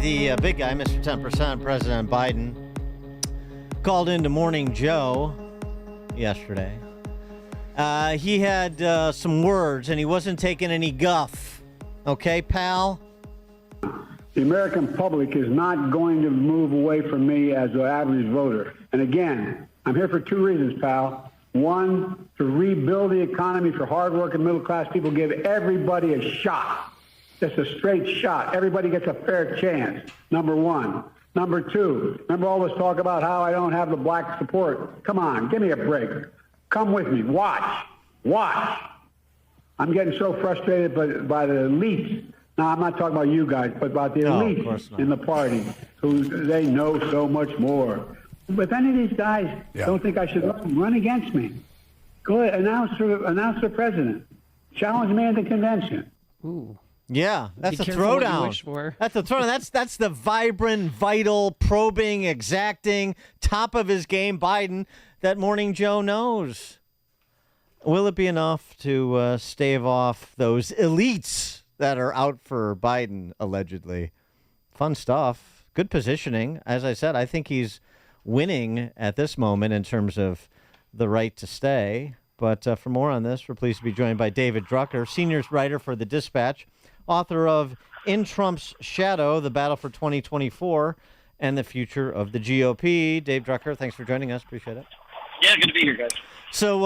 The big guy, Mr. 10%, President Biden, called into Morning Joe yesterday. He had some words, and he wasn't taking any guff. Okay, pal? The American public is not going to move away from me as an average voter. And again, I'm here for two reasons, pal. One, to rebuild the economy for hardworking middle-class people, give everybody a shot. Just a straight shot. Everybody gets a fair chance, number one. Number two, remember all this talk about how I don't have the black support? Come on, give me a break. Come with me. Watch. I'm getting so frustrated by the elites. Now, I'm not talking about you guys, but about the elites in the party who they know so much more. But if any of these guys don't think I should run against me, go ahead, announce for president. Challenge me in the convention. Ooh. Yeah, that's a throwdown. That's a throwdown. That's the vibrant, vital, probing, exacting, top of his game Biden that Morning Joe knows. Will it be enough to stave off those elites that are out for Biden, allegedly? Fun stuff. Good positioning. As I said, I think he's winning at this moment in terms of the right to stay. But for more on this, we're pleased to be joined by David Drucker, senior writer for The Dispatch, author of In Trump's Shadow, The Battle for 2024 and the Future of the GOP. Dave Drucker, thanks for joining us. Appreciate it. Yeah, good to be here, guys. So,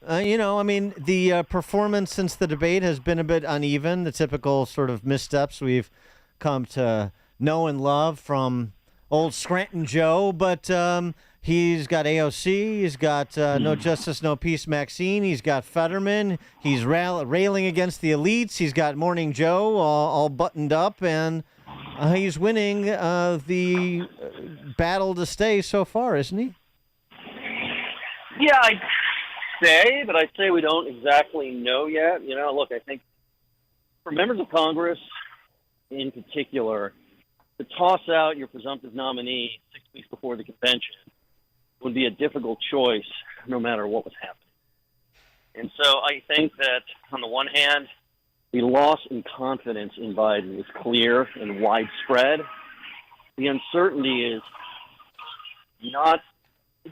the performance since the debate has been a bit uneven, the typical sort of missteps we've come to know and love from old Scranton Joe, but he's got AOC, he's got No Justice, No Peace Maxine, he's got Fetterman, he's railing against the elites, he's got Morning Joe all buttoned up, and he's winning the battle to stay so far, isn't he? Yeah, I'd say we don't exactly know yet. You know, look, I think for members of Congress in particular, to toss out your presumptive nominee 6 weeks before the convention would be a difficult choice no matter what was happening. And so I think that on the one hand, the loss in confidence in Biden is clear and widespread. The uncertainty is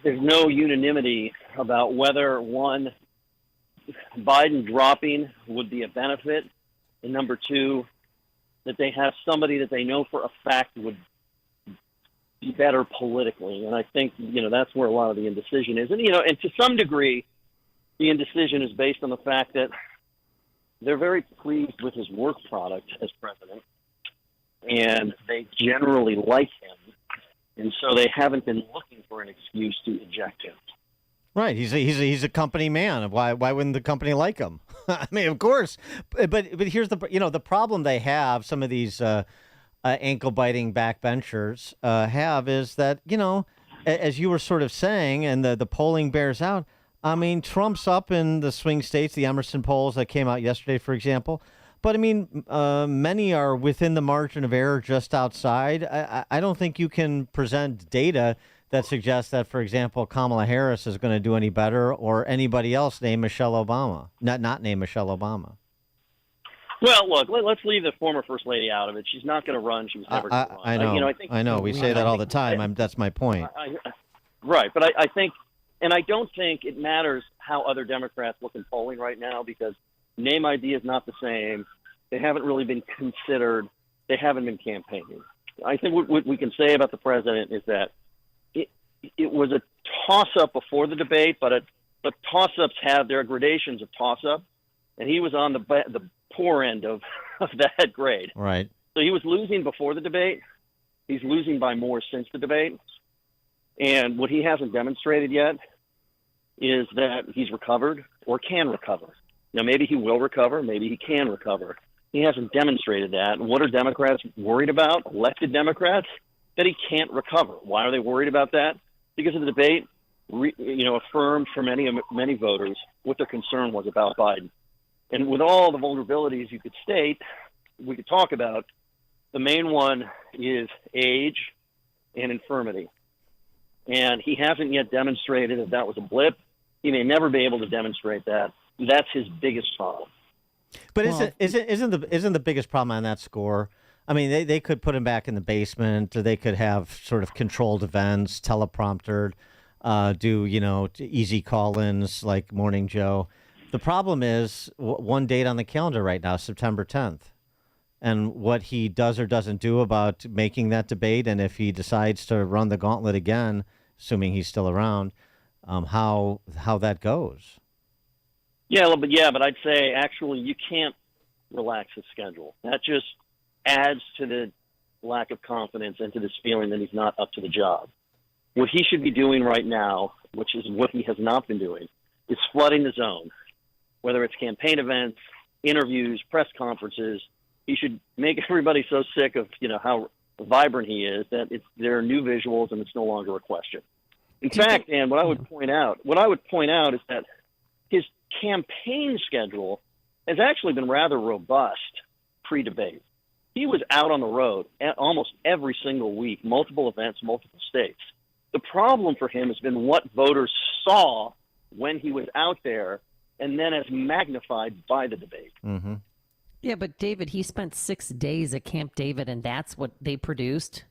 there's no unanimity about whether, one, Biden dropping would be a benefit, and number two, that they have somebody that they know for a fact would be better politically. And I think, that's where a lot of the indecision is. And, and to some degree, the indecision is based on the fact that they're very pleased with his work product as president, and they generally like him. And so they haven't been looking for an excuse to eject him. Right, he's a company man. Why wouldn't the company like him? I mean, of course. But here's the problem they have. Some of these ankle biting backbenchers have is that as you were sort of saying, and the polling bears out. I mean, Trump's up in the swing states, the Emerson polls that came out yesterday, for example. But, I mean, many are within the margin of error just outside. I don't think you can present data that suggests that, for example, Kamala Harris is going to do any better or anybody else named Michelle Obama, not named Michelle Obama. Well, look, let's leave the former First Lady out of it. She's not going to run. She was never going to run. I know. We say that all the time. That's my point. Right. But I think, and I don't think it matters how other Democrats look in polling right now, because name ID is not the same. They haven't really been considered. They haven't been campaigning. I think what we can say about the president is that it was a toss-up before the debate, but toss-ups have their gradations of toss-up, and he was on the poor end of that grade. Right. So he was losing before the debate. He's losing by more since the debate. And what he hasn't demonstrated yet is that he's recovered or can recover. Now, maybe he will recover. Maybe he can recover. He hasn't demonstrated that. And what are Democrats worried about, elected Democrats? That he can't recover. Why are they worried about that? Because of the debate, affirmed for many voters what their concern was about Biden. And with all the vulnerabilities you could state, we could talk about, the main one is age and infirmity. And he hasn't yet demonstrated that that was a blip. He may never be able to demonstrate that. That's his biggest problem. But isn't the biggest problem on that score I mean, they could put him back in the basement, or they could have sort of controlled events, telepromptered, do, easy call-ins like Morning Joe. The problem is one date on the calendar right now, September 10th. And what he does or doesn't do about making that debate, and if he decides to run the gauntlet again, assuming he's still around, how that goes. But I'd say actually you can't relax his schedule. That just adds to the lack of confidence and to this feeling that he's not up to the job. What he should be doing right now, which is what he has not been doing, is flooding the zone, whether it's campaign events, interviews, press conferences. He should make everybody so sick of, how vibrant he is that there are new visuals and it's no longer a question. In fact, and what I would point out is that his campaign schedule has actually been rather robust pre-debate. He was out on the road almost every single week, multiple events, multiple states. The problem for him has been what voters saw when he was out there, and then as magnified by the debate. Mm-hmm. Yeah, but David, he spent 6 days at Camp David, and that's what they produced.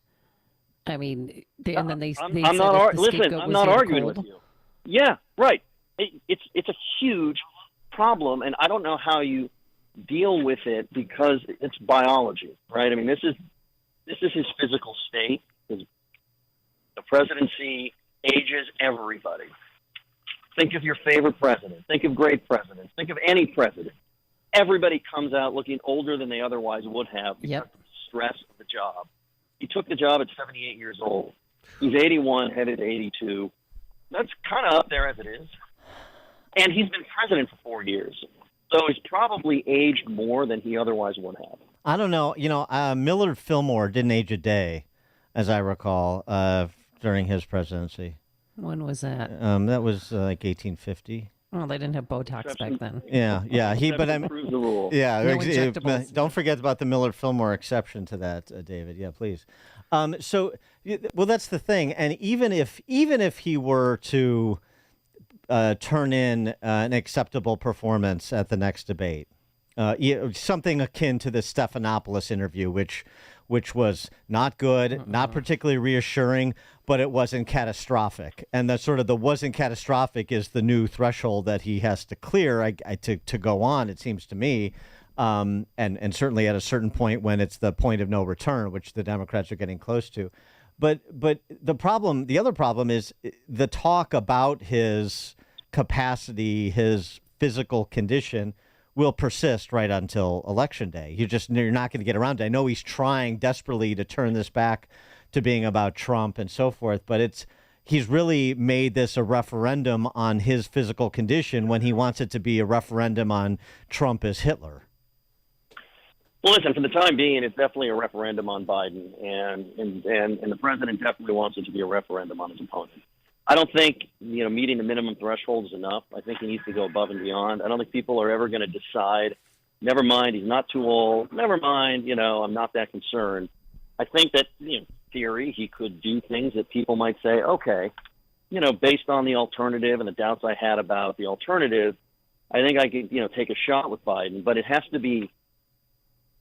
I mean, I'm not arguing with you. Yeah, right. It's a huge problem, and I don't know how you deal with it because it's biology, right? I mean, this is his physical state. The presidency ages everybody. Think of your favorite president. Think of great presidents. Think of any president. Everybody comes out looking older than they otherwise would have because of the stress of the job. He took the job at 78 years old. He's 81, headed to 82. That's kind of up there as it is. And he's been president for 4 years. So he's probably aged more than he otherwise would have. I don't know. Millard Fillmore didn't age a day, as I recall, during his presidency. When was that? That was like 1850. Oh, they didn't have Botox back then. Yeah. Proves the rule. Yeah. No injectables. Don't forget about the Millard Fillmore exception to that, David. Yeah, please. Well, that's the thing. And even if he were to turn in an acceptable performance at the next debate, something akin to the Stephanopoulos interview, which was not good, not particularly reassuring, but it wasn't catastrophic. And the wasn't catastrophic is the new threshold that he has to clear to go on, it seems to me. And certainly at a certain point when it's the point of no return, which the Democrats are getting close to. But the other problem is the talk about his capacity, his physical condition will persist right until Election Day. You're not going to get around to it. I know he's trying desperately to turn this back to being about Trump and so forth, but he's really made this a referendum on his physical condition when he wants it to be a referendum on Trump as Hitler. Well, listen, for the time being, it's definitely a referendum on Biden, and the president definitely wants it to be a referendum on his opponent. I don't think, meeting the minimum threshold is enough. I think he needs to go above and beyond. I don't think people are ever going to decide, never mind, he's not too old, never mind, I'm not that concerned. I think that, in theory, he could do things that people might say, okay, based on the alternative and the doubts I had about the alternative, I think I could, take a shot with Biden, but it has to be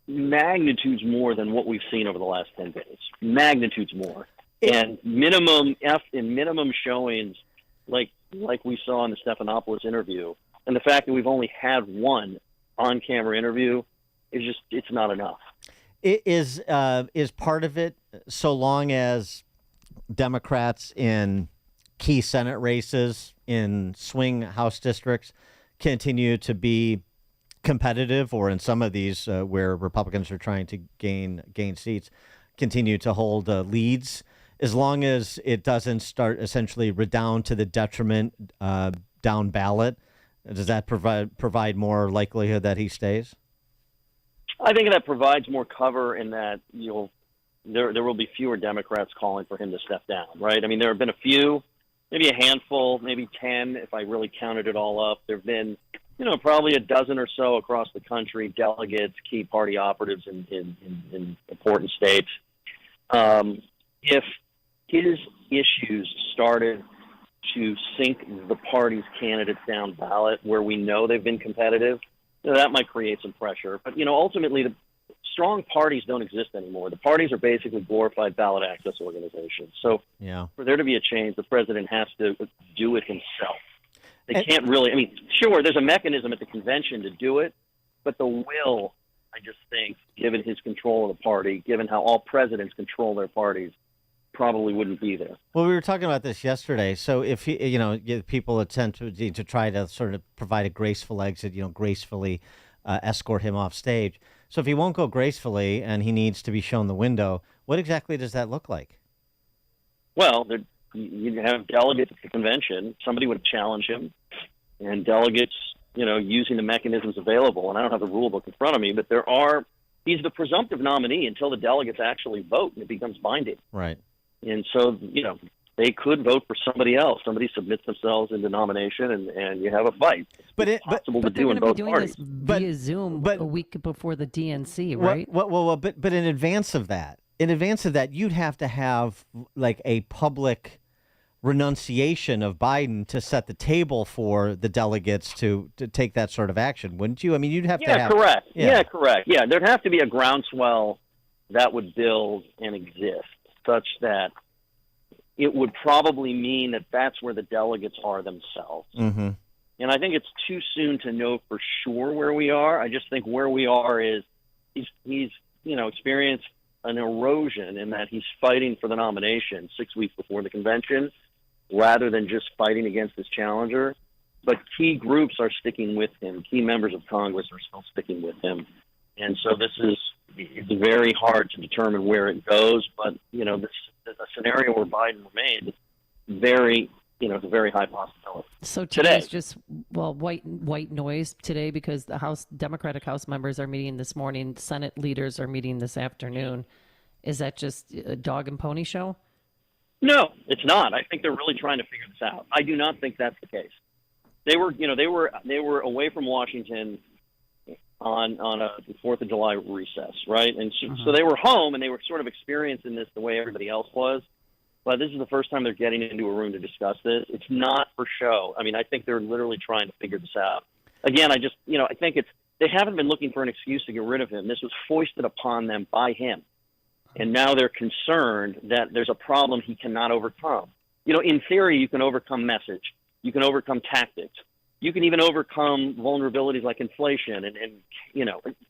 magnitudes more than what we've seen over the last 10 days. Magnitudes more. And minimum showings, like we saw in the Stephanopoulos interview, and the fact that we've only had one on-camera interview it's not enough. It is part of it, so long as Democrats in key Senate races in swing House districts continue to be competitive, or in some of these where Republicans are trying to gain seats, continue to hold leads. As long as it doesn't start essentially redound to the detriment down ballot, does that provide more likelihood that he stays? I think that provides more cover in that there will be fewer Democrats calling for him to step down, right? I mean, there have been a few, maybe a handful, maybe 10 if I really counted it all up. There have been, probably a dozen or so across the country, delegates, key party operatives in important states. If his issues started to sink the party's candidates down ballot where we know they've been competitive, that might create some pressure. But, ultimately, strong parties don't exist anymore. The parties are basically glorified ballot access organizations. So for there to be a change, the president has to do it himself. They can't really, I mean, sure, there's a mechanism at the convention to do it, but the will, I just think, given his control of the party, given how all presidents control their parties, probably wouldn't be there. Well, we were talking about this yesterday. So if people attempt to try to sort of provide a graceful exit, gracefully escort him off stage. So if he won't go gracefully and he needs to be shown the window, what exactly does that look like? Well, you'd have delegates at the convention. Somebody would challenge him, and delegates, using the mechanisms available. And I don't have the rule book in front of me, but he's the presumptive nominee until the delegates actually vote and it becomes binding. Right. And so, they could vote for somebody else. Somebody submits themselves into nomination, and you have a fight. It's possible to do in both parties. But via Zoom a week before the DNC, right? But in advance of that, you'd have to have like a public renunciation of Biden to set the table for the delegates to take that sort of action, wouldn't you? I mean, you'd have to have... Correct. Yeah, correct. Yeah, there'd have to be a groundswell that would build and exist such that it would probably mean that that's where the delegates are themselves. Mm-hmm. And I think it's too soon to know for sure where we are. I just think where we are is he's experienced an erosion in that he's fighting for the nomination 6 weeks before the convention rather than just fighting against his challenger. But key groups are sticking with him. Key members of Congress are still sticking with him. And so it's very hard to determine where it goes. But, a scenario where Biden remains, it's a very high possibility. So today's just, white noise today because the Democratic House members are meeting this morning. Senate leaders are meeting this afternoon. Is that just a dog and pony show? No, it's not. I think they're really trying to figure this out. I do not think that's the case. They were away from Washington on a 4th of July recess, right? And so they were home and they were sort of experiencing this the way everybody else was. But this is the first time they're getting into a room to discuss this. It's not for show. I mean, I think they're literally trying to figure this out. Again, I think they haven't been looking for an excuse to get rid of him. This was foisted upon them by him. And now they're concerned that there's a problem he cannot overcome. In theory, you can overcome message. You can overcome tactics. You can even overcome vulnerabilities like inflation and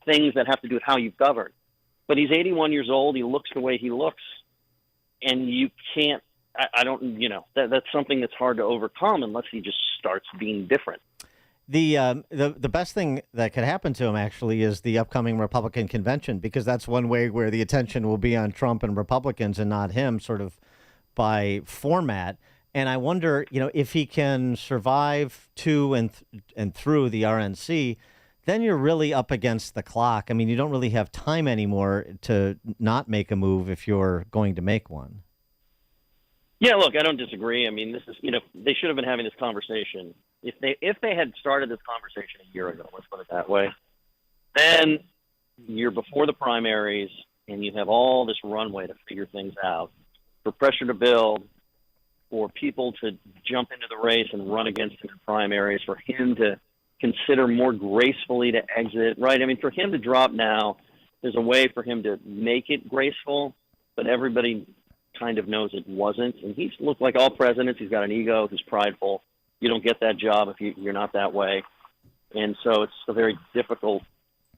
things that have to do with how you govern. But he's 81 years old. He looks the way he looks. And you can't, that's something that's hard to overcome unless he just starts being different. The best thing that could happen to him actually is the upcoming Republican convention, because that's one way where the attention will be on Trump and Republicans and not him, sort of by format. And I wonder, if he can survive to and through the RNC, then you're really up against the clock. I mean, you don't really have time anymore to not make a move if you're going to make one. Yeah, look, I don't disagree. I mean, this is, they should have been having this conversation. If they had started this conversation a year ago, let's put it that way, then you're before the primaries and you have all this runway to figure things out, for pressure to build, for people to jump into the race and run against him in primaries, for him to consider more gracefully to exit, right? I mean, for him to drop now, there's a way for him to make it graceful, but everybody kind of knows it wasn't. And he's looked like all presidents. He's got an ego. He's prideful. You don't get that job if you're not that way. And so it's a very difficult,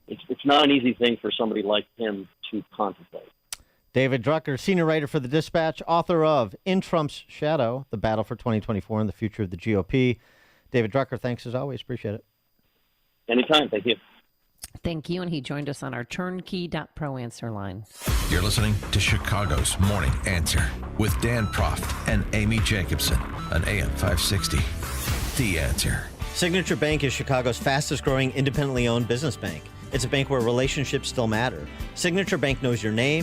it's not an easy thing for somebody like him to contemplate. David Drucker, senior writer for The Dispatch, author of In Trump's Shadow, The Battle for 2024 and the Future of the GOP. David Drucker, thanks as always. Appreciate it. Anytime. Thank you. Thank you. And he joined us on our turnkey.pro answer line. You're listening to Chicago's Morning Answer with Dan Proft and Amy Jacobson on AM 560. The Answer. Signature Bank is Chicago's fastest growing independently owned business bank. It's a bank where relationships still matter. Signature Bank knows your name,